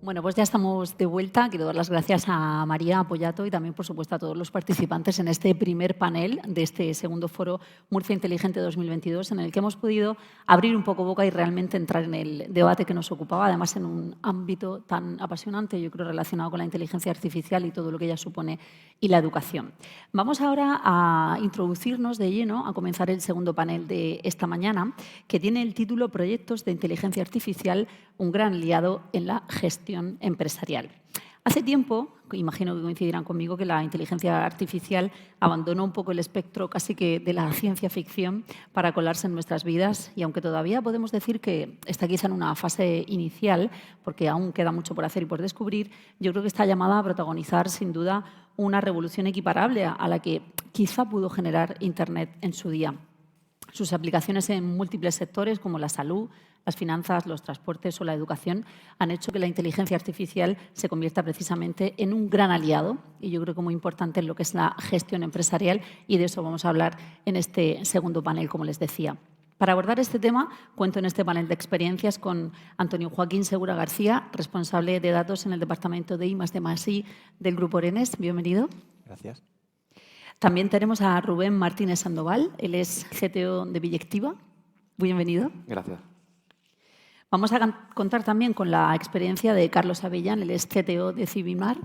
Bueno, pues ya estamos de vuelta. Quiero dar las gracias a María Apoyato y también, por supuesto, a todos los participantes en este primer panel de este segundo foro Murcia Inteligente 2022, en el que hemos podido abrir un poco boca y realmente entrar en el debate que nos ocupaba, además en un ámbito tan apasionante, yo creo, relacionado con la inteligencia artificial y todo lo que ella supone y la educación. Vamos ahora a introducirnos de lleno, a comenzar el segundo panel de esta mañana, que tiene el título Proyectos de inteligencia artificial, un gran aliado en la gestión empresarial. Hace tiempo, imagino que coincidirán conmigo, que la inteligencia artificial abandonó un poco el espectro casi que de la ciencia ficción para colarse en nuestras vidas, y aunque todavía podemos decir que está quizá en una fase inicial, porque aún queda mucho por hacer y por descubrir, yo creo que está llamada a protagonizar sin duda una revolución equiparable a la que quizá pudo generar Internet en su día. Sus aplicaciones en múltiples sectores como la salud, las finanzas, los transportes o la educación han hecho que la inteligencia artificial se convierta precisamente en un gran aliado, y yo creo que muy importante en lo que es la gestión empresarial, y de eso vamos a hablar en este segundo panel, como les decía. Para abordar este tema, cuento en este panel de experiencias con Antonio Joaquín Segura García, responsable de datos en el departamento de I+D+I del Grupo Orenes. Bienvenido. Gracias. También tenemos a Rubén Martínez Sandoval, él es CTO de Biyectiva. Bienvenido. Gracias. Vamos a contar también con la experiencia de Carlos Avellán, él es CTO de Cibimar.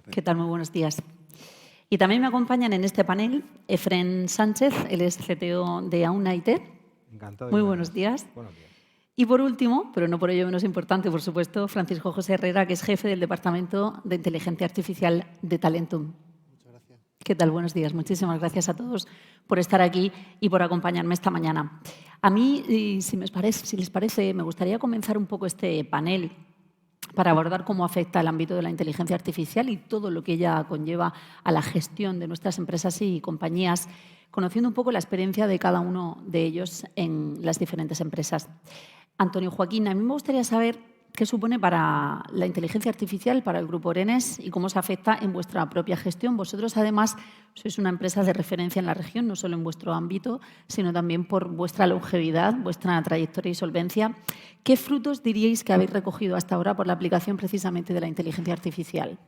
¿Qué tal? Muy buenos días. Y también me acompañan en este panel Efren Sánchez, él es CTO de Auna IT. Encantado. Muy buenos días. Buenos días. Y por último, pero no por ello menos importante, por supuesto, Francisco José Herrera, que es jefe del Departamento de Inteligencia Artificial de Talentum. Muchas gracias. ¿Qué tal? Buenos días. Muchísimas gracias a todos por estar aquí y por acompañarme esta mañana. A mí, si les parece, me gustaría comenzar un poco este panel para abordar cómo afecta el ámbito de la inteligencia artificial y todo lo que ella conlleva a la gestión de nuestras empresas y compañías, conociendo un poco la experiencia de cada uno de ellos en las diferentes empresas. Antonio Joaquín, a mí me gustaría saber qué supone para la inteligencia artificial, para el Grupo Orenes, y cómo se afecta en vuestra propia gestión. Vosotros, además, sois una empresa de referencia en la región, no solo en vuestro ámbito, sino también por vuestra longevidad, vuestra trayectoria y solvencia. ¿Qué frutos diríais que habéis recogido hasta ahora por la aplicación precisamente de la inteligencia artificial?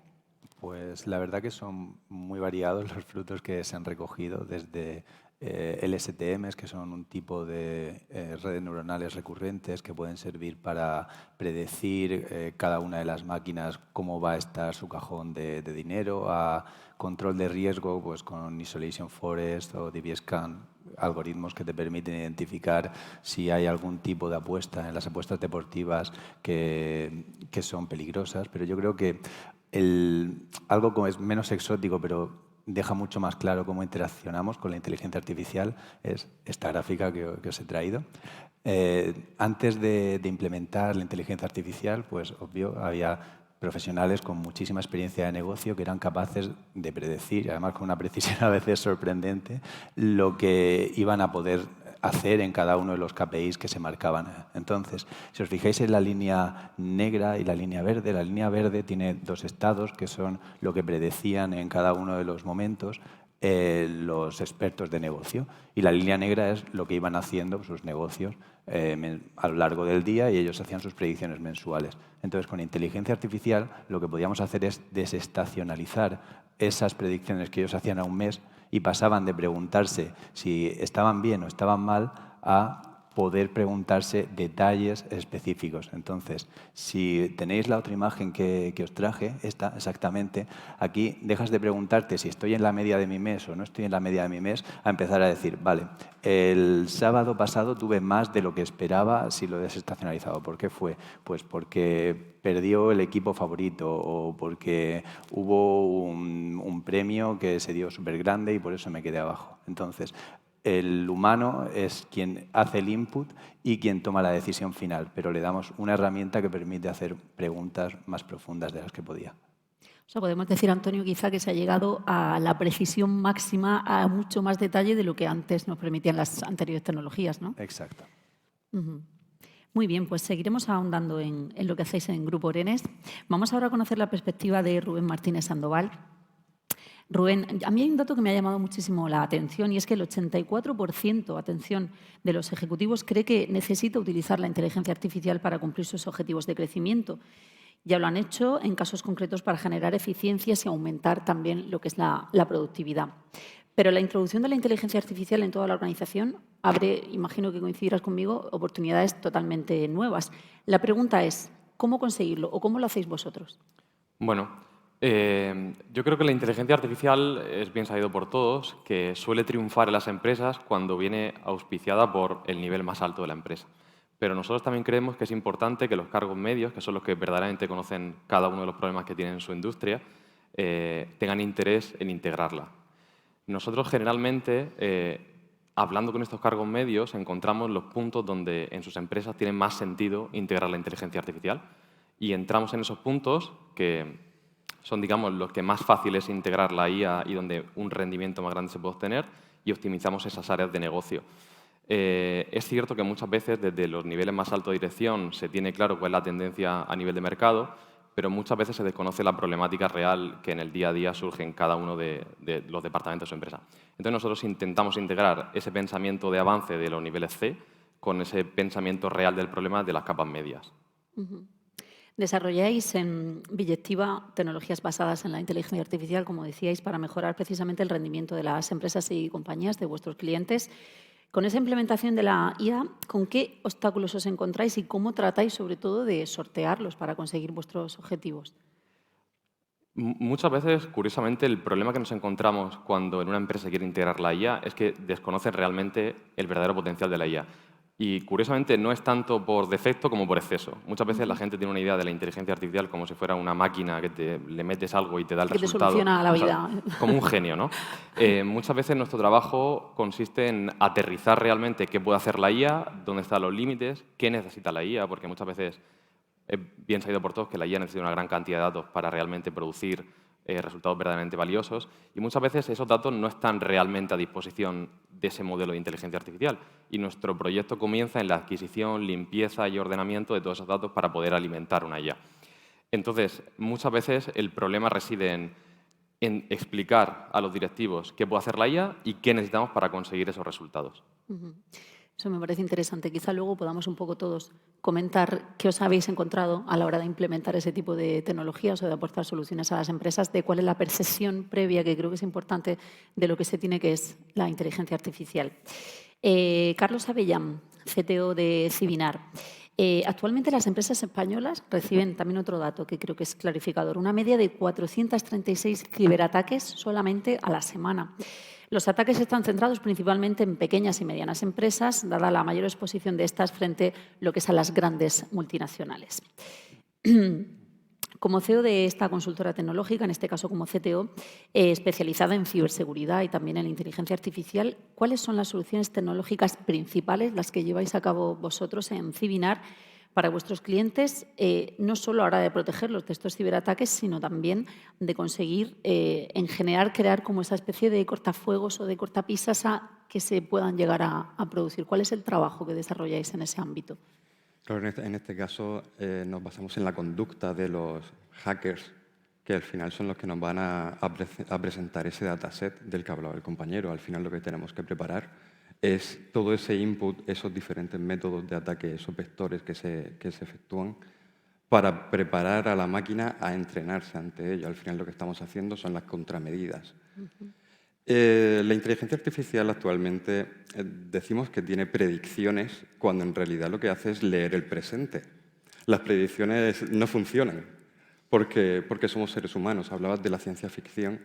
Pues la verdad que son muy variados los frutos que se han recogido, desde LSTMs, que son un tipo de redes neuronales recurrentes que pueden servir para predecir cada una de las máquinas cómo va a estar su cajón de dinero, a control de riesgo pues con Isolation Forest o DBScan, algoritmos que te permiten identificar si hay algún tipo de apuesta en las apuestas deportivas que son peligrosas. Pero yo creo que algo como es menos exótico, pero deja mucho más claro cómo interaccionamos con la inteligencia artificial, es esta gráfica que os he traído. Antes de implementar la inteligencia artificial, pues obvio, había profesionales con muchísima experiencia de negocio que eran capaces de predecir, además con una precisión a veces sorprendente, lo que iban a poder hacer en cada uno de los KPIs que se marcaban. Entonces, si os fijáis en la línea negra y la línea verde tiene dos estados que son lo que predecían en cada uno de los momentos los expertos de negocio, y la línea negra es lo que iban haciendo sus negocios a lo largo del día, y ellos hacían sus predicciones mensuales. Entonces, con inteligencia artificial lo que podíamos hacer es desestacionalizar esas predicciones que ellos hacían a un mes y pasaban de preguntarse si estaban bien o estaban mal a poder preguntarse detalles específicos. Entonces, si tenéis la otra imagen que os traje, esta exactamente, aquí dejas de preguntarte si estoy en la media de mi mes o no estoy en la media de mi mes, a empezar a decir, vale, el sábado pasado tuve más de lo que esperaba si lo he desestacionalizado. ¿Por qué fue? Pues porque perdió el equipo favorito o porque hubo un premio que se dio súper grande y por eso me quedé abajo. Entonces, el humano es quien hace el input y quien toma la decisión final, pero le damos una herramienta que permite hacer preguntas más profundas de las que podía. O sea, podemos decir, Antonio, quizá que se ha llegado a la precisión máxima, a mucho más detalle de lo que antes nos permitían las anteriores tecnologías, ¿no? Exacto. Muy bien, pues seguiremos ahondando en lo que hacéis en Grupo Orenes. Vamos ahora a conocer la perspectiva de Rubén Martínez Sandoval. Rubén, a mí hay un dato que me ha llamado muchísimo la atención, y es que el 84%, atención, de los ejecutivos cree que necesita utilizar la inteligencia artificial para cumplir sus objetivos de crecimiento. Ya lo han hecho en casos concretos para generar eficiencias y aumentar también lo que es la productividad. Pero la introducción de la inteligencia artificial en toda la organización abre, imagino que coincidirás conmigo, oportunidades totalmente nuevas. La pregunta es, ¿cómo conseguirlo o cómo lo hacéis vosotros? Bueno, yo creo que la inteligencia artificial es bien sabido por todos que suele triunfar en las empresas cuando viene auspiciada por el nivel más alto de la empresa. Pero nosotros también creemos que es importante que los cargos medios, que son los que verdaderamente conocen cada uno de los problemas que tiene en su industria, tengan interés en integrarla. Nosotros generalmente, hablando con estos cargos medios, encontramos los puntos donde en sus empresas tiene más sentido integrar la inteligencia artificial y entramos en esos puntos que son, digamos, los que más fácil es integrar la IA y donde un rendimiento más grande se puede obtener y optimizamos esas áreas de negocio. Es cierto que muchas veces desde los niveles más altos de dirección se tiene claro cuál es la tendencia a nivel de mercado, pero muchas veces se desconoce la problemática real que en el día a día surge en cada uno de los departamentos de su empresa. Entonces nosotros intentamos integrar ese pensamiento de avance de los niveles C con ese pensamiento real del problema de las capas medias. Desarrolláis en Billectiva tecnologías basadas en la inteligencia artificial, como decíais, para mejorar precisamente el rendimiento de las empresas y compañías de vuestros clientes. Con esa implementación de la IA, ¿con qué obstáculos os encontráis y cómo tratáis, sobre todo, de sortearlos para conseguir vuestros objetivos? Muchas veces, curiosamente, el problema que nos encontramos cuando en una empresa quiere integrar la IA es que desconocen realmente el verdadero potencial de la IA. Y, curiosamente, no es tanto por defecto como por exceso. Muchas veces la gente tiene una idea de la inteligencia artificial como si fuera una máquina que le metes algo y te da el resultado. Que te soluciona la vida. Como un genio, ¿no? Muchas veces nuestro trabajo consiste en aterrizar realmente qué puede hacer la IA, dónde están los límites, qué necesita la IA, porque muchas veces es bien sabido por todos que la IA necesita una gran cantidad de datos para realmente producir resultados verdaderamente valiosos y muchas veces esos datos no están realmente a disposición de ese modelo de inteligencia artificial y nuestro proyecto comienza en la adquisición, limpieza y ordenamiento de todos esos datos para poder alimentar una IA. Entonces, muchas veces el problema reside en explicar a los directivos qué puede hacer la IA y qué necesitamos para conseguir esos resultados. Eso me parece interesante. Quizá luego podamos un poco todos comentar qué os habéis encontrado a la hora de implementar ese tipo de tecnologías o de aportar soluciones a las empresas, de cuál es la percepción previa, que creo que es importante, de lo que se tiene, que es la inteligencia artificial. Carlos Avellán, CTO de Civinar. Actualmente las empresas españolas reciben, también otro dato que creo que es clarificador, una media de 436 ciberataques solamente a la semana. Los ataques están centrados principalmente en pequeñas y medianas empresas, dada la mayor exposición de estas frente a lo que son las grandes multinacionales. Como CEO de esta consultora tecnológica, en este caso como CTO, especializada en ciberseguridad y también en inteligencia artificial, ¿cuáles son las soluciones tecnológicas principales, las que lleváis a cabo vosotros en Civinar, para vuestros clientes, no solo a la hora de protegerlos de estos ciberataques, sino también de conseguir, en general, crear como esa especie de cortafuegos o de cortapisas que se puedan llegar a producir? ¿Cuál es el trabajo que desarrolláis en ese ámbito? Claro, en este caso nos basamos en la conducta de los hackers, que al final son los que nos van a presentar ese dataset del que hablaba el compañero. Al final lo que tenemos que preparar es todo ese input, esos diferentes métodos de ataque, esos vectores que se efectúan para preparar a la máquina a entrenarse ante ello. Al final lo que estamos haciendo son las contramedidas. La inteligencia artificial actualmente decimos que tiene predicciones cuando en realidad lo que hace es leer el presente. Las predicciones no funcionan porque somos seres humanos. Hablabas de la ciencia ficción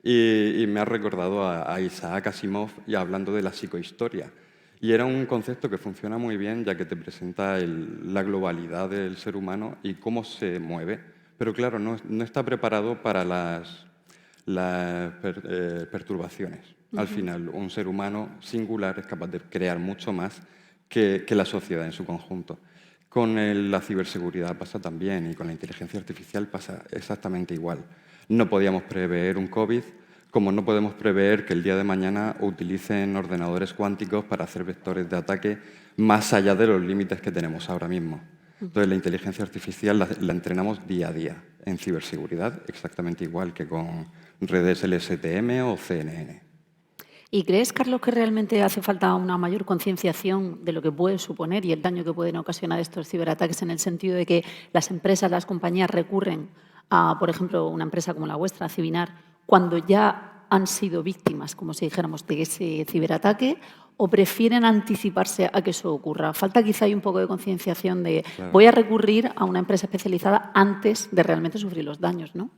y me ha recordado a Isaac Asimov y hablando de la psicohistoria. Y era un concepto que funciona muy bien ya que te presenta la globalidad del ser humano y cómo se mueve. Pero claro, no está preparado para las perturbaciones. Al final, un ser humano singular es capaz de crear mucho más que la sociedad en su conjunto. Con la ciberseguridad pasa también y con la inteligencia artificial pasa exactamente igual. No podíamos prever un COVID, como no podemos prever que el día de mañana utilicen ordenadores cuánticos para hacer vectores de ataque más allá de los límites que tenemos ahora mismo. Entonces, la inteligencia artificial la entrenamos día a día en ciberseguridad, exactamente igual que con redes LSTM o CNN. ¿Y crees, Carlos, que realmente hace falta una mayor concienciación de lo que puede suponer y el daño que pueden ocasionar estos ciberataques, en el sentido de que las empresas, las compañías recurren a, por ejemplo, una empresa como la vuestra, Civinar, cuando ya han sido víctimas, como si dijéramos, de ese ciberataque, o prefieren anticiparse a que eso ocurra? Falta quizá hay un poco de concienciación de voy a recurrir a una empresa especializada antes de realmente sufrir los daños, ¿no?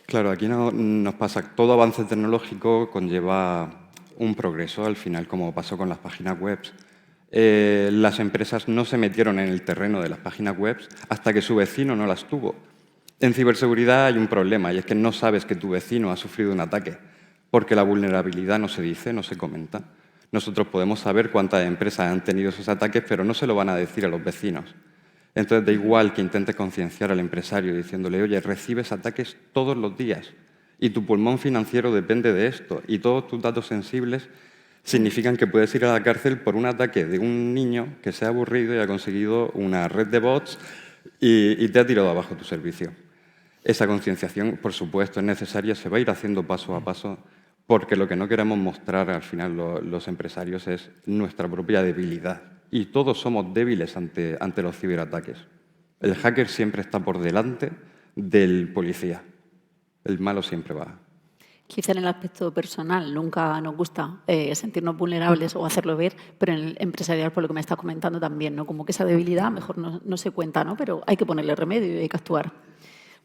Claro, aquí nos pasa, todo avance tecnológico conlleva un progreso al final, como pasó con las páginas web. Las empresas no se metieron en el terreno de las páginas web hasta que su vecino no las tuvo. En ciberseguridad hay un problema, y es que no sabes que tu vecino ha sufrido un ataque, porque la vulnerabilidad no se dice, no se comenta. Nosotros podemos saber cuántas empresas han tenido esos ataques, pero no se lo van a decir a los vecinos. Entonces, da igual que intentes concienciar al empresario diciéndole, oye, recibes ataques todos los días y tu pulmón financiero depende de esto y todos tus datos sensibles significan que puedes ir a la cárcel por un ataque de un niño que se ha aburrido y ha conseguido una red de bots y te ha tirado abajo tu servicio. Esa concienciación, por supuesto, es necesaria, se va a ir haciendo paso a paso, porque lo que no queremos mostrar al final los empresarios es nuestra propia debilidad. Y todos somos débiles ante los ciberataques. El hacker siempre está por delante del policía. El malo siempre va. Quizá en el aspecto personal nunca nos gusta sentirnos vulnerables o hacerlo ver, pero en el empresarial, por lo que me estás comentando también, ¿no? Como que esa debilidad mejor no se cuenta, ¿no? Pero hay que ponerle remedio y hay que actuar.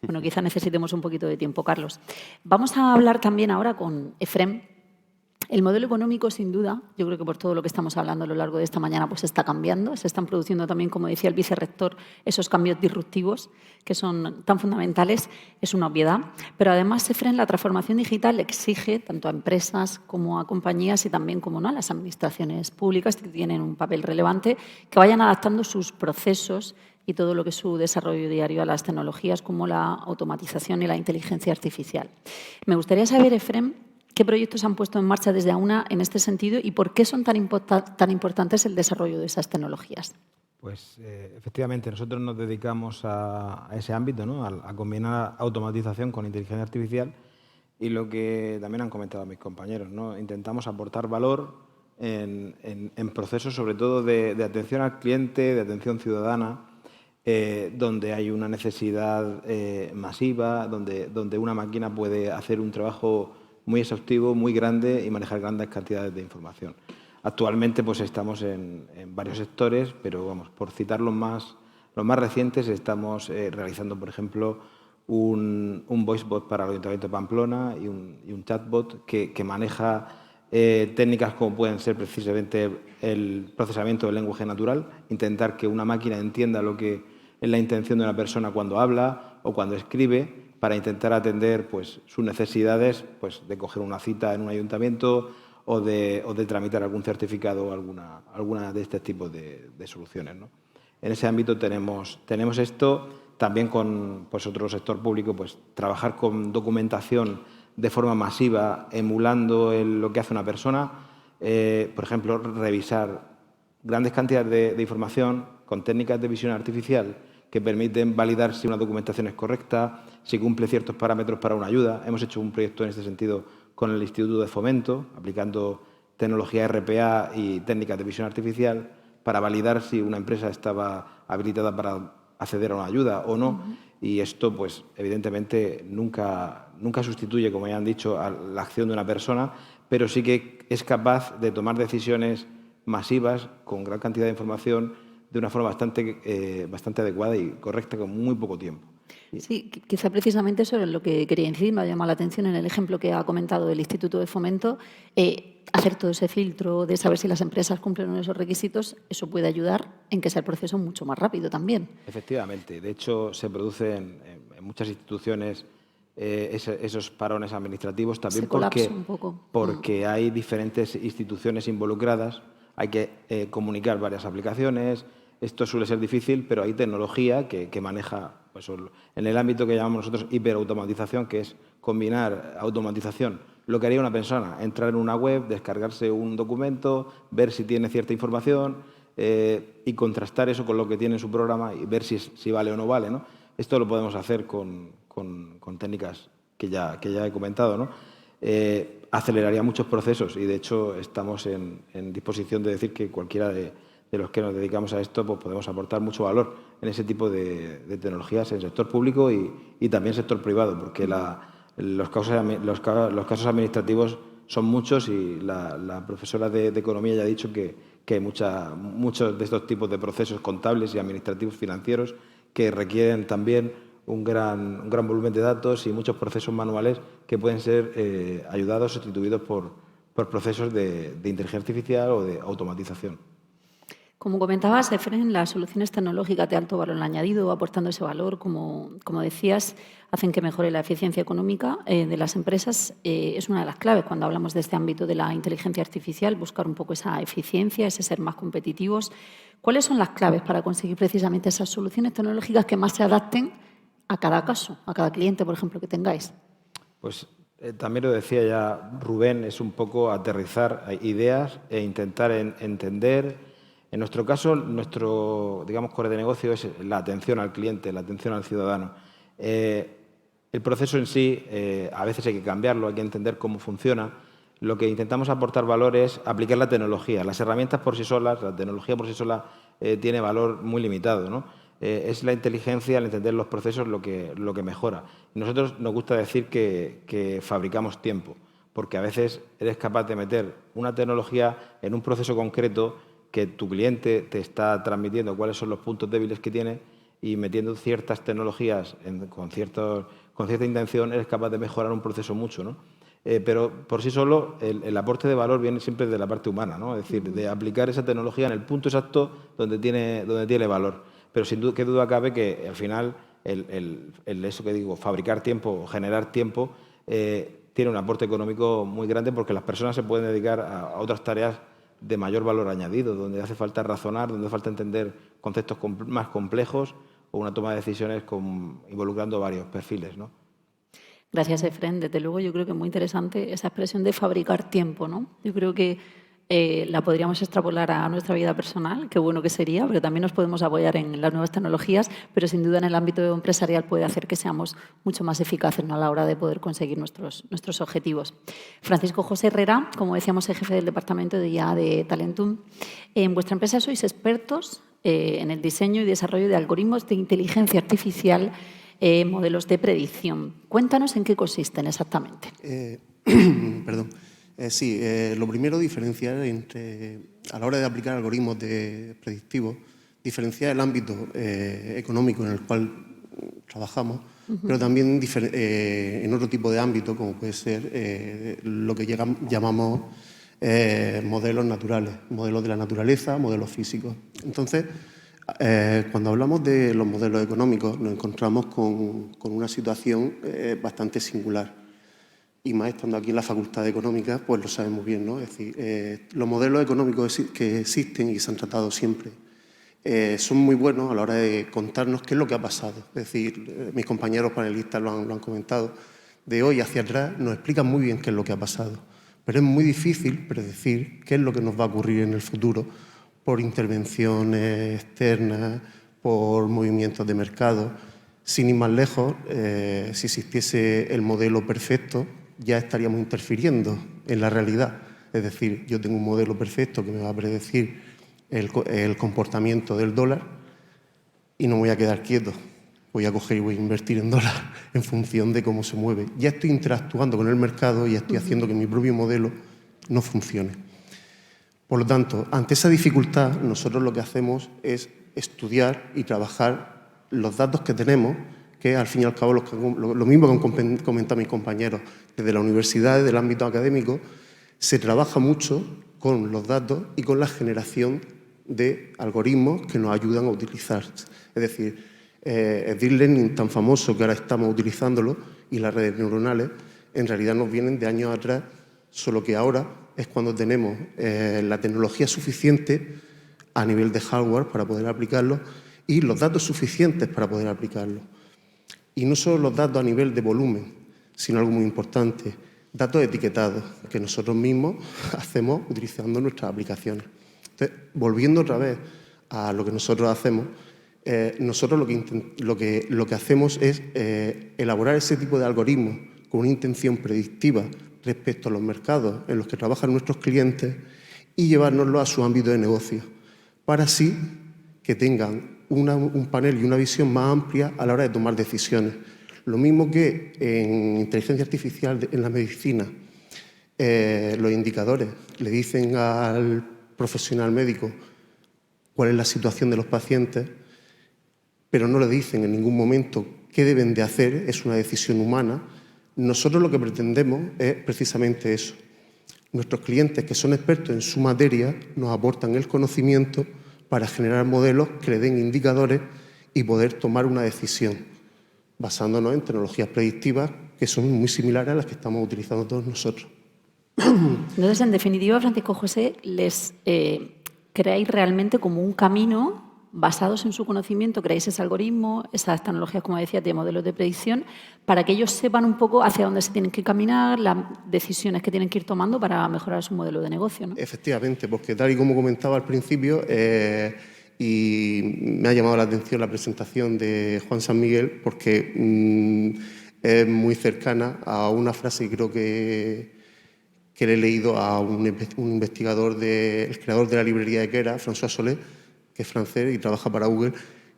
Bueno, quizá necesitemos un poquito de tiempo, Carlos. Vamos a hablar también ahora con Efrem. El modelo económico, sin duda, yo creo que por todo lo que estamos hablando a lo largo de esta mañana, pues está cambiando. Se están produciendo también, como decía el vicerrector, esos cambios disruptivos que son tan fundamentales. Es una obviedad. Pero además, Efrem, la transformación digital exige tanto a empresas como a compañías y también, como no, a las administraciones públicas, que tienen un papel relevante, que vayan adaptando sus procesos y todo lo que es su desarrollo diario a las tecnologías como la automatización y la inteligencia artificial. Me gustaría saber, Efrem, ¿qué proyectos han puesto en marcha desde AUNA en este sentido y por qué son tan importantes el desarrollo de esas tecnologías? Pues efectivamente, nosotros nos dedicamos a ese ámbito, ¿no? A combinar automatización con inteligencia artificial, y lo que también han comentado mis compañeros, ¿no? Intentamos aportar valor en procesos, sobre todo de atención al cliente, de atención ciudadana, donde hay una necesidad masiva, donde una máquina puede hacer un trabajo muy exhaustivo, muy grande y manejar grandes cantidades de información. Actualmente pues estamos en varios sectores, pero vamos, por citar los más recientes, estamos realizando, por ejemplo, un voicebot para el Ayuntamiento de Pamplona y un chatbot que maneja técnicas como pueden ser precisamente el procesamiento del lenguaje natural, intentar que una máquina entienda lo que es la intención de una persona cuando habla o cuando escribe, para intentar atender pues, sus necesidades pues, de coger una cita en un ayuntamiento o de tramitar algún certificado o alguna de este tipo de soluciones, ¿no? En ese ámbito tenemos esto, también con pues, otro sector público, pues, trabajar con documentación de forma masiva, emulando lo que hace una persona, por ejemplo, revisar grandes cantidades de información con técnicas de visión artificial que permiten validar si una documentación es correcta, si cumple ciertos parámetros para una ayuda. Hemos hecho un proyecto en este sentido con el Instituto de Fomento, aplicando tecnología RPA y técnicas de visión artificial para validar si una empresa estaba habilitada para acceder a una ayuda o no. Y esto, pues, evidentemente, nunca sustituye, como ya han dicho, a la acción de una persona, pero sí que es capaz de tomar decisiones masivas con gran cantidad de información de una forma bastante adecuada y correcta, con muy poco tiempo. Sí, quizá precisamente eso es lo que quería incidir, me ha llamado la atención en el ejemplo que ha comentado del Instituto de Fomento, hacer todo ese filtro de saber si las empresas cumplen esos requisitos, eso puede ayudar en que sea el proceso mucho más rápido también. Efectivamente, de hecho se producen en muchas instituciones esos parones administrativos también se colapsa un poco. porque hay diferentes instituciones involucradas, hay que comunicar varias aplicaciones. Esto suele ser difícil, pero hay tecnología que maneja, pues, en el ámbito que llamamos nosotros hiperautomatización, que es combinar automatización. Lo que haría una persona, entrar en una web, descargarse un documento, ver si tiene cierta información y contrastar eso con lo que tiene en su programa y ver si vale o no vale, ¿no? Esto lo podemos hacer con técnicas que ya he comentado, ¿no? aceleraría muchos procesos y, de hecho, estamos en disposición de decir que cualquiera de los que nos dedicamos a esto pues podemos aportar mucho valor en ese tipo de tecnologías en el sector público y también en el sector privado, porque los casos administrativos son muchos y la profesora de Economía ya ha dicho que hay muchos de estos tipos de procesos contables y administrativos financieros que requieren también un gran volumen de datos y muchos procesos manuales que pueden ser ayudados o sustituidos por procesos de inteligencia artificial o de automatización. Como comentabas, Efren, las soluciones tecnológicas de alto valor añadido, aportando ese valor, como decías, hacen que mejore la eficiencia económica de las empresas. Es una de las claves cuando hablamos de este ámbito de la inteligencia artificial, buscar un poco esa eficiencia, ese ser más competitivos. ¿Cuáles son las claves para conseguir precisamente esas soluciones tecnológicas que más se adapten a cada caso, a cada cliente, por ejemplo, que tengáis? Pues también lo decía ya Rubén, es un poco aterrizar ideas e intentar entender. En nuestro caso, nuestro, digamos, core de negocio es la atención al cliente, la atención al ciudadano. El proceso en sí, a veces hay que cambiarlo, hay que entender cómo funciona. Lo que intentamos aportar valor es aplicar la tecnología. Las herramientas por sí solas, la tecnología por sí sola tiene valor muy limitado, ¿no? Es la inteligencia, al entender los procesos, lo que mejora. Nosotros nos gusta decir que fabricamos tiempo, porque a veces eres capaz de meter una tecnología en un proceso concreto que tu cliente te está transmitiendo cuáles son los puntos débiles que tiene y metiendo ciertas tecnologías con cierta intención eres capaz de mejorar un proceso mucho, ¿no? Pero por sí solo el aporte de valor viene siempre de la parte humana, ¿no? Es decir, de aplicar esa tecnología en el punto exacto donde tiene valor. Pero sin duda, qué duda cabe que al final eso que digo, fabricar tiempo o generar tiempo tiene un aporte económico muy grande porque las personas se pueden dedicar a otras tareas de mayor valor añadido, donde hace falta razonar, donde hace falta entender conceptos más complejos o una toma de decisiones involucrando varios perfiles, ¿no? Gracias, Efren. Desde luego, yo creo que es muy interesante esa expresión de fabricar tiempo, ¿no? Yo creo que la podríamos extrapolar a nuestra vida personal, qué bueno que sería, pero también nos podemos apoyar en las nuevas tecnologías, pero sin duda en el ámbito empresarial puede hacer que seamos mucho más eficaces, ¿no?, a la hora de poder conseguir nuestros objetivos. Francisco José Herrera, como decíamos, es jefe del departamento de IA de Talentum. En vuestra empresa sois expertos en el diseño y desarrollo de algoritmos de inteligencia artificial, modelos de predicción. Cuéntanos en qué consisten exactamente. Perdón. Sí, lo primero, diferenciar a la hora de aplicar algoritmos predictivos, diferenciar el ámbito económico en el cual trabajamos, pero también en otro tipo de ámbito, como puede ser lo que llamamos modelos naturales, modelos de la naturaleza, modelos físicos. Entonces, cuando hablamos de los modelos económicos, nos encontramos con una situación bastante singular. Y más estando aquí en la Facultad de Económicas, pues lo sabemos bien, ¿no? Es decir, los modelos económicos que existen y se han tratado siempre son muy buenos a la hora de contarnos qué es lo que ha pasado. Es decir, mis compañeros panelistas lo han comentado, de hoy hacia atrás nos explican muy bien qué es lo que ha pasado. Pero es muy difícil predecir qué es lo que nos va a ocurrir en el futuro por intervenciones externas, por movimientos de mercado. Sin ir más lejos, si existiese el modelo perfecto, ya estaríamos interfiriendo en la realidad. Es decir, yo tengo un modelo perfecto que me va a predecir el comportamiento del dólar y no me voy a quedar quieto. Voy a coger y voy a invertir en dólar en función de cómo se mueve. Ya estoy interactuando con el mercado y estoy haciendo que mi propio modelo no funcione. Por lo tanto, ante esa dificultad, nosotros lo que hacemos es estudiar y trabajar los datos que tenemos, que al fin y al cabo lo mismo que han comentado mis compañeros, desde la universidad, desde el ámbito académico, se trabaja mucho con los datos y con la generación de algoritmos que nos ayudan a utilizar. Es decir, el deep learning tan famoso que ahora estamos utilizándolo y las redes neuronales, en realidad nos vienen de años atrás, solo que ahora es cuando tenemos la tecnología suficiente a nivel de hardware para poder aplicarlo y los datos suficientes para poder aplicarlo. Y no solo los datos a nivel de volumen, sino algo muy importante, datos etiquetados que nosotros mismos hacemos utilizando nuestras aplicaciones. Entonces, volviendo otra vez a lo que nosotros hacemos, nosotros lo que hacemos es elaborar ese tipo de algoritmos con una intención predictiva respecto a los mercados en los que trabajan nuestros clientes y llevárnoslo a su ámbito de negocio, para así que tengan un panel y una visión más amplia a la hora de tomar decisiones. Lo mismo que en inteligencia artificial en la medicina, los indicadores le dicen al profesional médico cuál es la situación de los pacientes, pero no le dicen en ningún momento qué deben de hacer, es una decisión humana. Nosotros lo que pretendemos es precisamente eso. Nuestros clientes, que son expertos en su materia, nos aportan el conocimiento para generar modelos que le den indicadores y poder tomar una decisión, basándonos en tecnologías predictivas que son muy similares a las que estamos utilizando todos nosotros. Entonces, en definitiva, Francisco José, les creáis realmente como un camino basados en su conocimiento, creáis ese algoritmo, esas tecnologías, como decía, de modelos de predicción, para que ellos sepan un poco hacia dónde se tienen que caminar, las decisiones que tienen que ir tomando para mejorar su modelo de negocio, ¿no? Efectivamente, porque tal y como comentaba al principio, y me ha llamado la atención la presentación de Juan San Miguel, porque es muy cercana a una frase que creo que le he leído a un investigador, el creador de la librería de Quera, François Solé, que es francés y trabaja para Google,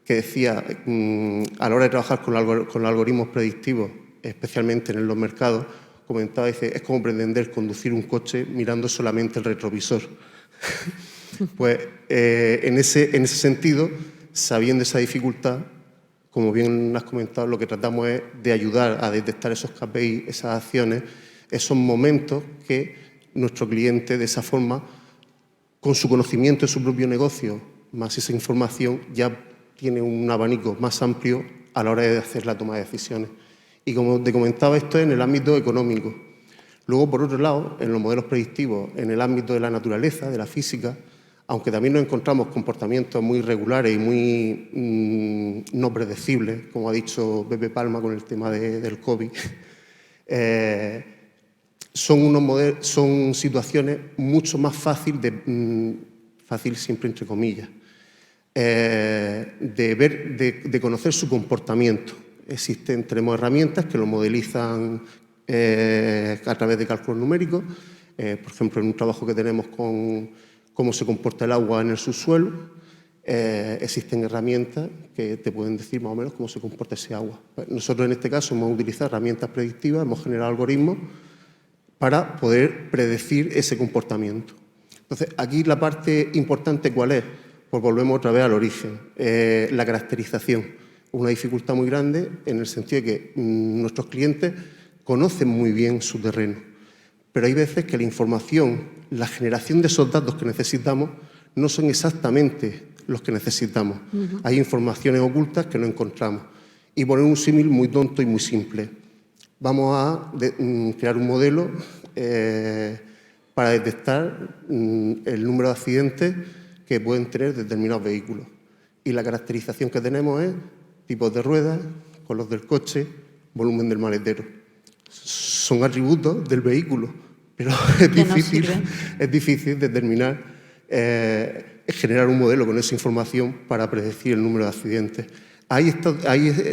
que decía, a la hora de trabajar con algoritmos predictivos, especialmente en los mercados, comentaba, dice, es como pretender conducir un coche mirando solamente el retrovisor. Pues en ese sentido, sabiendo esa dificultad, como bien has comentado, lo que tratamos es de ayudar a detectar esos KPI, esas acciones, esos momentos que nuestro cliente, de esa forma, con su conocimiento de su propio negocio, más esa información, ya tiene un abanico más amplio a la hora de hacer la toma de decisiones. Y como te comentaba, esto es en el ámbito económico. Luego, por otro lado, en los modelos predictivos, en el ámbito de la naturaleza, de la física, aunque también nos encontramos comportamientos muy regulares y muy no predecibles, como ha dicho Pepe Palma con el tema del COVID, son situaciones mucho más fáciles, fácil siempre entre comillas, de conocer su comportamiento. Tenemos herramientas que lo modelizan a través de cálculos numéricos, por ejemplo, en un trabajo que tenemos con cómo se comporta el agua en el subsuelo, existen herramientas que te pueden decir más o menos cómo se comporta ese agua. Nosotros en este caso hemos utilizado herramientas predictivas, hemos generado algoritmos para poder predecir ese comportamiento. Entonces, aquí la parte importante, ¿cuál es? Pues volvemos otra vez al origen, la caracterización. Una dificultad muy grande en el sentido de que nuestros clientes conocen muy bien su terreno, pero hay veces que la información, la generación de esos datos que necesitamos no son exactamente los que necesitamos. Hay informaciones ocultas que no encontramos. Y poner un símil muy tonto y muy simple. Vamos a crear un modelo para detectar el número de accidentes que pueden tener determinados vehículos. Y la caracterización que tenemos es tipos de ruedas, color del coche, volumen del maletero. Son atributos del vehículo, pero es difícil determinar, generar un modelo con esa información para predecir el número de accidentes. Ahí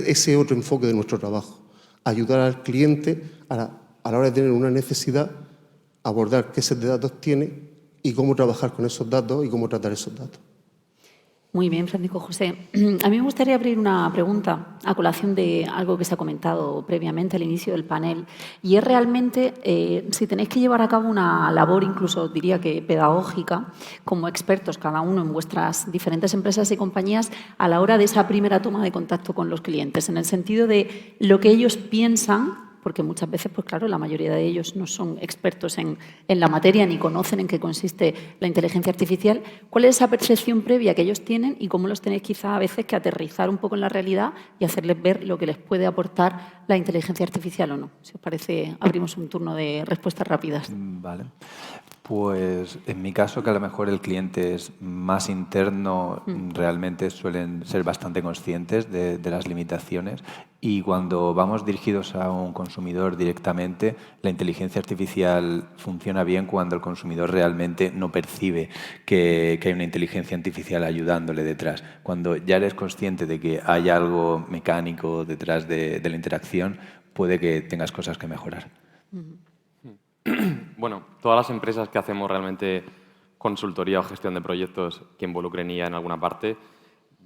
ese otro enfoque de nuestro trabajo. Ayudar al cliente a la hora de tener una necesidad, abordar qué set de datos tiene y cómo trabajar con esos datos y cómo tratar esos datos. Muy bien, Francisco José. A mí me gustaría abrir una pregunta a colación de algo que se ha comentado previamente al inicio del panel, y es realmente si tenéis que llevar a cabo una labor, incluso diría que pedagógica, como expertos cada uno en vuestras diferentes empresas y compañías, a la hora de esa primera toma de contacto con los clientes, en el sentido de lo que ellos piensan, porque muchas veces, pues claro, la mayoría de ellos no son expertos en la materia ni conocen en qué consiste la inteligencia artificial. ¿Cuál es esa percepción previa que ellos tienen y cómo los tenéis quizá a veces que aterrizar un poco en la realidad y hacerles ver lo que les puede aportar la inteligencia artificial o no? Si os parece, abrimos un turno de respuestas rápidas. Vale. Pues en mi caso, que a lo mejor el cliente es más interno, realmente suelen ser bastante conscientes de las limitaciones, y cuando vamos dirigidos a un consumidor directamente, la inteligencia artificial funciona bien cuando el consumidor realmente no percibe que hay una inteligencia artificial ayudándole detrás. Cuando ya eres consciente de que hay algo mecánico detrás de la interacción, puede que tengas cosas que mejorar. Bueno, todas las empresas que hacemos realmente consultoría o gestión de proyectos que involucren IA en alguna parte,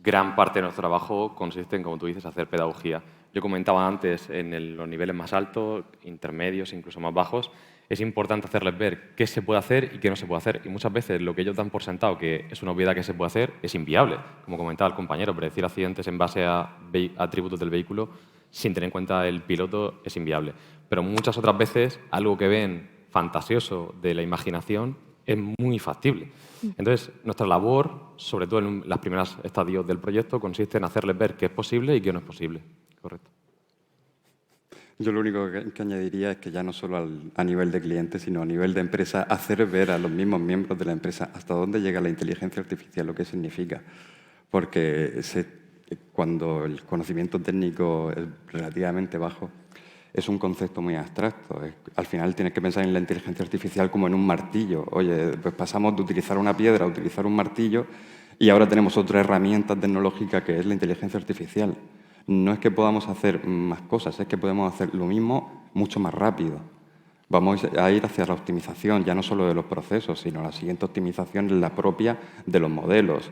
gran parte de nuestro trabajo consiste en, como tú dices, hacer pedagogía. Yo comentaba antes, en los niveles más altos, intermedios, incluso más bajos, es importante hacerles ver qué se puede hacer y qué no se puede hacer. Y muchas veces lo que ellos dan por sentado, que es una obviedad que se puede hacer, es inviable. Como comentaba el compañero, predecir accidentes en base a atributos del vehículo sin tener en cuenta el piloto es inviable. Pero muchas otras veces, algo que ven fantasioso de la imaginación es muy factible. Entonces, nuestra labor, sobre todo en los primeros estadios del proyecto, consiste en hacerles ver qué es posible y qué no es posible. Correcto. Yo lo único que añadiría es que ya no solo a nivel de cliente, sino a nivel de empresa, hacer ver a los mismos miembros de la empresa hasta dónde llega la inteligencia artificial, lo que significa. Porque cuando el conocimiento técnico es relativamente bajo, es un concepto muy abstracto. Al final tienes que pensar en la inteligencia artificial como en un martillo. Oye, pues pasamos de utilizar una piedra a utilizar un martillo y ahora tenemos otra herramienta tecnológica que es la inteligencia artificial. No es que podamos hacer más cosas, es que podemos hacer lo mismo mucho más rápido. Vamos a ir hacia la optimización, ya no solo de los procesos, sino la siguiente optimización es la propia de los modelos.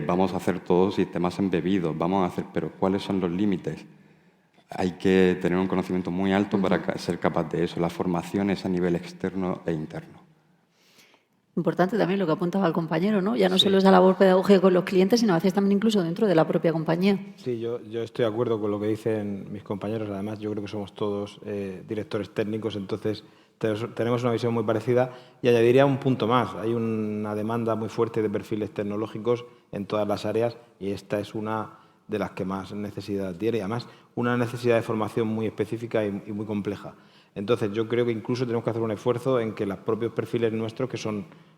Vamos a hacer todos sistemas embebidos, pero ¿cuáles son los límites? Hay que tener un conocimiento muy alto para ser capaz de eso. La formación es a nivel externo e interno. Importante también lo que apuntaba el compañero, ¿no? Ya no solo es la labor pedagógica con los clientes, sino a veces también incluso dentro de la propia compañía. Sí, yo estoy de acuerdo con lo que dicen mis compañeros. Además, yo creo que somos todos directores técnicos, entonces tenemos una visión muy parecida. Y añadiría un punto más. Hay una demanda muy fuerte de perfiles tecnológicos en todas las áreas y esta es una de las que más necesidad tiene. Y además, una necesidad de formación muy específica y muy compleja. Entonces, yo creo que incluso tenemos que hacer un esfuerzo en que los propios perfiles nuestros, que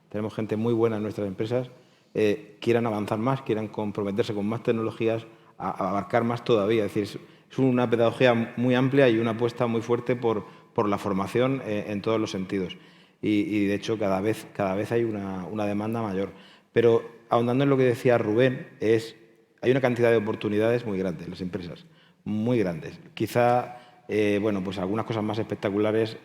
tenemos gente muy buena en nuestras empresas, quieran avanzar más, quieran comprometerse con más tecnologías, a abarcar más todavía. Es decir, es una pedagogía muy amplia y una apuesta muy fuerte por la formación en todos los sentidos. Y de hecho, cada vez hay una demanda mayor. Pero ahondando en lo que decía Rubén, hay una cantidad de oportunidades muy grandes en las empresas, muy grandes. Quizá pues algunas cosas más espectaculares,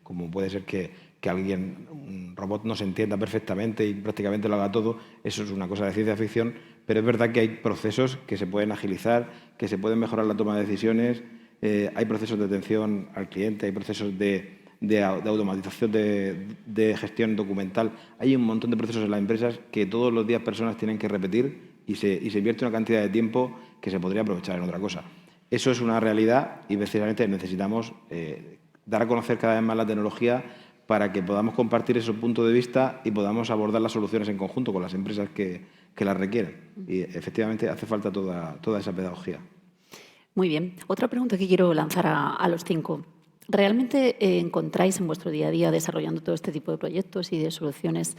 como puede ser que un robot nos entienda perfectamente y prácticamente lo haga todo, eso es una cosa de ciencia ficción, pero es verdad que hay procesos que se pueden agilizar, que se pueden mejorar la toma de decisiones, hay procesos de atención al cliente, hay procesos de automatización de gestión documental, hay un montón de procesos en las empresas que todos los días personas tienen que repetir y se invierte una cantidad de tiempo que se podría aprovechar en otra cosa. Eso es una realidad y precisamente necesitamos dar a conocer cada vez más la tecnología para que podamos compartir esos puntos de vista y podamos abordar las soluciones en conjunto con las empresas que las requieren. Y efectivamente hace falta toda esa pedagogía. Muy bien. Otra pregunta que quiero lanzar a los 5. ¿Realmente encontráis en vuestro día a día desarrollando todo este tipo de proyectos y de soluciones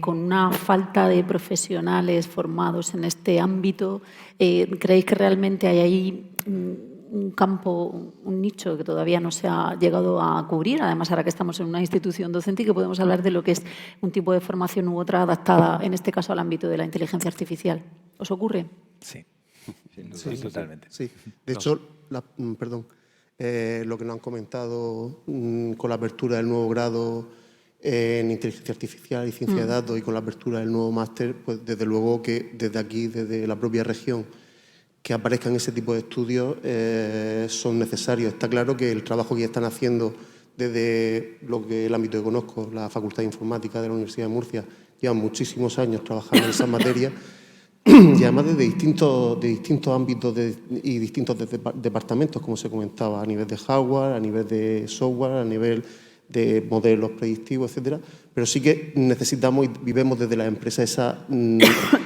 con una falta de profesionales formados en este ámbito? ¿Creéis que realmente hay ahí un campo, un nicho que todavía no se ha llegado a cubrir? Además, ahora que estamos en una institución docente y que podemos hablar de lo que es un tipo de formación u otra adaptada, en este caso al ámbito de la inteligencia artificial. ¿Os ocurre? Sí, Sí, totalmente. Sí. De hecho, lo que nos han comentado con la apertura del nuevo grado en inteligencia artificial y ciencia de datos y con la apertura del nuevo máster, pues desde luego que desde aquí, desde la propia región, que aparezcan ese tipo de estudios son necesarios. Está claro que el trabajo que ya están haciendo desde lo que el ámbito que conozco, la Facultad de Informática de la Universidad de Murcia, llevan muchísimos años trabajando en esas materias y además de distintos ámbitos y distintos departamentos, como se comentaba, a nivel de hardware, a nivel de software, a nivel de modelos predictivos, etcétera. Pero sí que necesitamos y vivemos desde las empresas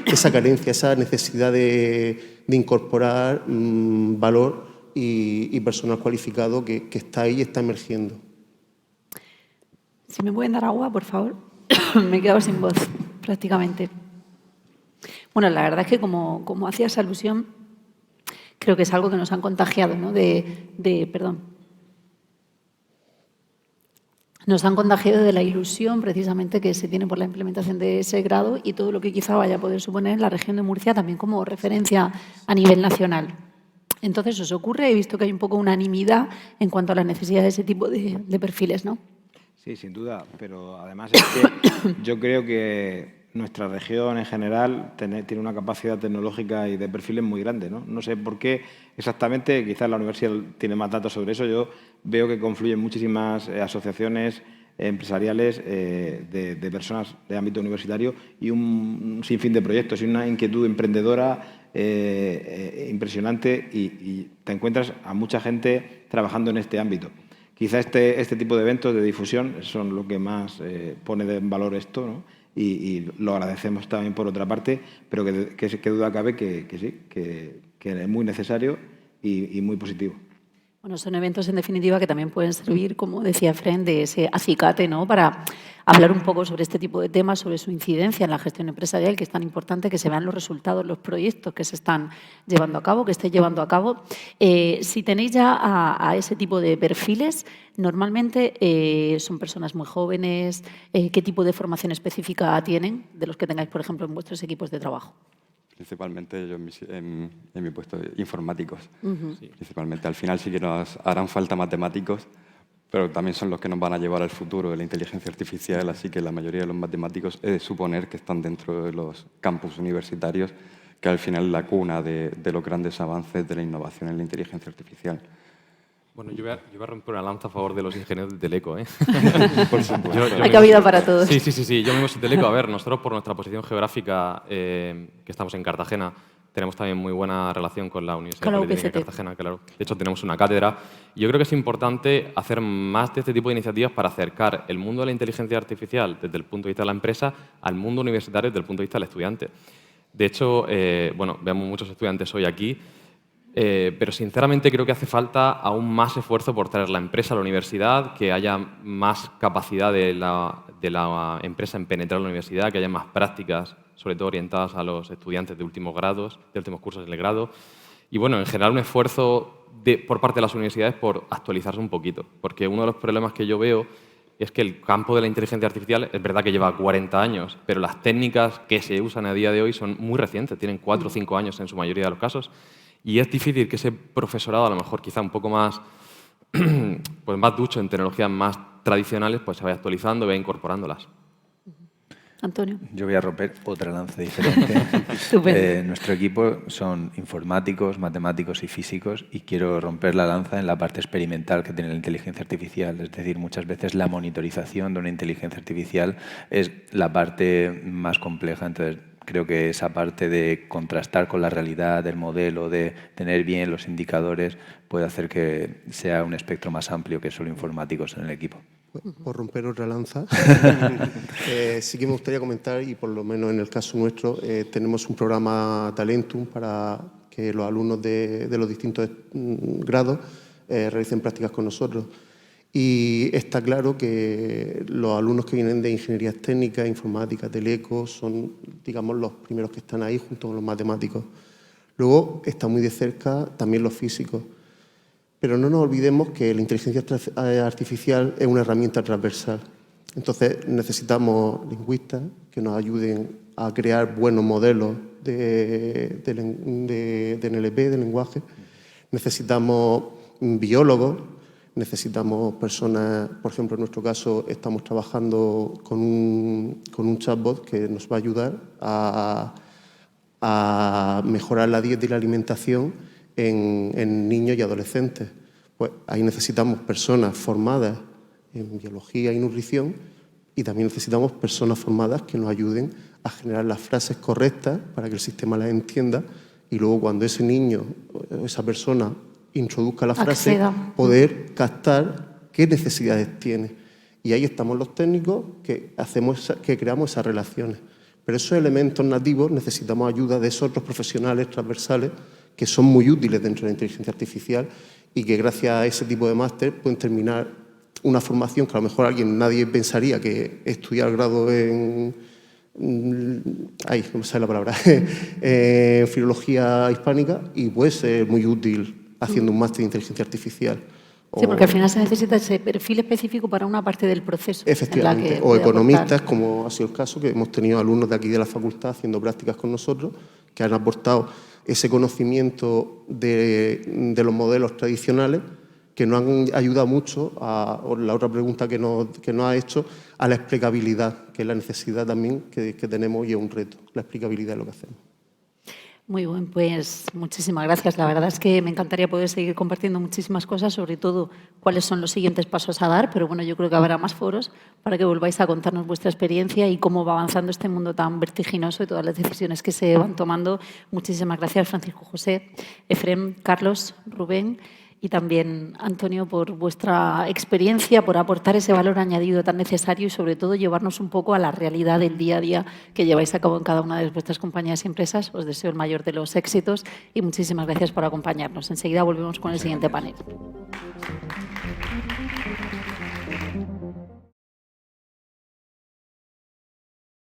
esa carencia, esa necesidad de incorporar valor y personal cualificado que está ahí y está emergiendo. Si me pueden dar agua, por favor. Me he quedado sin voz, prácticamente. Bueno, la verdad es que como hacías alusión, creo que es algo que nos han contagiado, ¿no? Nos han contagiado de la ilusión precisamente que se tiene por la implementación de ese grado y todo lo que quizá vaya a poder suponer en la región de Murcia también como referencia a nivel nacional. Entonces, ¿os ocurre? He visto que hay un poco unanimidad en cuanto a la necesidad de ese tipo de perfiles, ¿no? Sí, sin duda, pero además es que yo creo que nuestra región en general tiene una capacidad tecnológica y de perfiles muy grande, ¿no? No sé por qué exactamente, quizás la universidad tiene más datos sobre eso. Yo veo que confluyen muchísimas asociaciones empresariales de personas de ámbito universitario y un sinfín de proyectos y una inquietud emprendedora impresionante y te encuentras a mucha gente trabajando en este ámbito. Quizá este tipo de eventos de difusión son lo que más pone en valor esto, ¿no? Y lo agradecemos también por otra parte, pero que duda cabe que sí, que es muy necesario y muy positivo. Bueno, son eventos, en definitiva, que también pueden servir, como decía Fren, de ese acicate, ¿no?, para hablar un poco sobre este tipo de temas, sobre su incidencia en la gestión empresarial, que es tan importante que se vean los resultados, los proyectos que se están llevando a cabo, que esté llevando a cabo. Si tenéis ya a ese tipo de perfiles, normalmente son personas muy jóvenes. ¿Qué tipo de formación específica tienen de los que tengáis, por ejemplo, en vuestros equipos de trabajo? Principalmente yo en mi puesto, informáticos. Sí, principalmente. Al final sí que nos harán falta matemáticos, pero también son los que nos van a llevar al futuro de la inteligencia artificial, así que la mayoría de los matemáticos he de suponer que están dentro de los campus universitarios, que al final es la cuna de los grandes avances de la innovación en la inteligencia artificial. Bueno, yo voy a romper una lanza a favor de los ingenieros de Teleco, ¿eh? Por supuesto. Hay cabida para todos. Sí. Yo mismo soy Teleco. A ver, nosotros por nuestra posición geográfica, que estamos en Cartagena, tenemos también muy buena relación con la Universidad Politécnica de Cartagena, claro. De hecho, tenemos una cátedra. Y yo creo que es importante hacer más de este tipo de iniciativas para acercar el mundo de la inteligencia artificial desde el punto de vista de la empresa al mundo universitario desde el punto de vista del estudiante. De hecho, bueno, vemos muchos estudiantes hoy aquí, pero sinceramente creo que hace falta aún más esfuerzo por traer la empresa a la universidad, que haya más capacidad de la empresa en penetrar la universidad, que haya más prácticas, sobre todo orientadas a los estudiantes de últimos grados, de últimos cursos del grado. Y bueno, en general un esfuerzo por parte de las universidades por actualizarse un poquito, porque uno de los problemas que yo veo es que el campo de la inteligencia artificial es verdad que lleva 40 años, pero las técnicas que se usan a día de hoy son muy recientes, tienen 4 o 5 años en su mayoría de los casos. Y es difícil que ese profesorado, a lo mejor quizá un poco más, pues más ducho en tecnologías más tradicionales, pues se vaya actualizando y vaya incorporándolas. Antonio. Yo voy a romper otra lanza diferente. Nuestro equipo son informáticos, matemáticos y físicos y quiero romper la lanza en la parte experimental que tiene la inteligencia artificial. Es decir, muchas veces la monitorización de una inteligencia artificial es la parte más compleja. Entonces, creo que esa parte de contrastar con la realidad del modelo, de tener bien los indicadores, puede hacer que sea un espectro más amplio que solo informáticos en el equipo. Por romper otra lanza, sí que me gustaría comentar, y por lo menos en el caso nuestro, tenemos un programa Talentum para que los alumnos de los distintos grados realicen prácticas con nosotros. Y está claro que los alumnos que vienen de ingenierías técnicas, informática, teleco, son, digamos, los primeros que están ahí junto con los matemáticos. Luego está muy de cerca también los físicos. Pero no nos olvidemos que la inteligencia artificial es una herramienta transversal. Entonces necesitamos lingüistas que nos ayuden a crear buenos modelos de NLP, de lenguaje. Necesitamos biólogos. Necesitamos personas, por ejemplo, en nuestro caso estamos trabajando con un chatbot que nos va a ayudar a mejorar la dieta y la alimentación en niños y adolescentes. Pues ahí necesitamos personas formadas en biología y nutrición y también necesitamos personas formadas que nos ayuden a generar las frases correctas para que el sistema las entienda y luego cuando ese niño o esa persona introduzca la frase, poder captar qué necesidades tiene. Y ahí estamos los técnicos que creamos esas relaciones. Pero esos elementos nativos necesitamos ayuda de esos otros profesionales transversales que son muy útiles dentro de la inteligencia artificial y que gracias a ese tipo de máster pueden terminar una formación que a lo mejor nadie pensaría que estudiar el grado en... Ay, no me sale la palabra. En filología hispánica y puede ser muy útil haciendo un máster de inteligencia artificial. Sí, porque al final se necesita ese perfil específico para una parte del proceso. Efectivamente, o economistas, como ha sido el caso, que hemos tenido alumnos de aquí de la facultad haciendo prácticas con nosotros, que han aportado ese conocimiento de los modelos tradicionales que nos han ayudado mucho, o la otra pregunta que nos ha hecho, a la explicabilidad, que es la necesidad también que tenemos y es un reto, la explicabilidad de lo que hacemos. Muy bien, pues muchísimas gracias. La verdad es que me encantaría poder seguir compartiendo muchísimas cosas, sobre todo cuáles son los siguientes pasos a dar, pero bueno, yo creo que habrá más foros para que volváis a contarnos vuestra experiencia y cómo va avanzando este mundo tan vertiginoso y todas las decisiones que se van tomando. Muchísimas gracias, Francisco José, Efrem, Carlos, Rubén y también Antonio por vuestra experiencia, por aportar ese valor añadido tan necesario y sobre todo llevarnos un poco a la realidad del día a día que lleváis a cabo en cada una de vuestras compañías y empresas. Os deseo el mayor de los éxitos y muchísimas gracias por acompañarnos. Enseguida volvemos con el siguiente panel.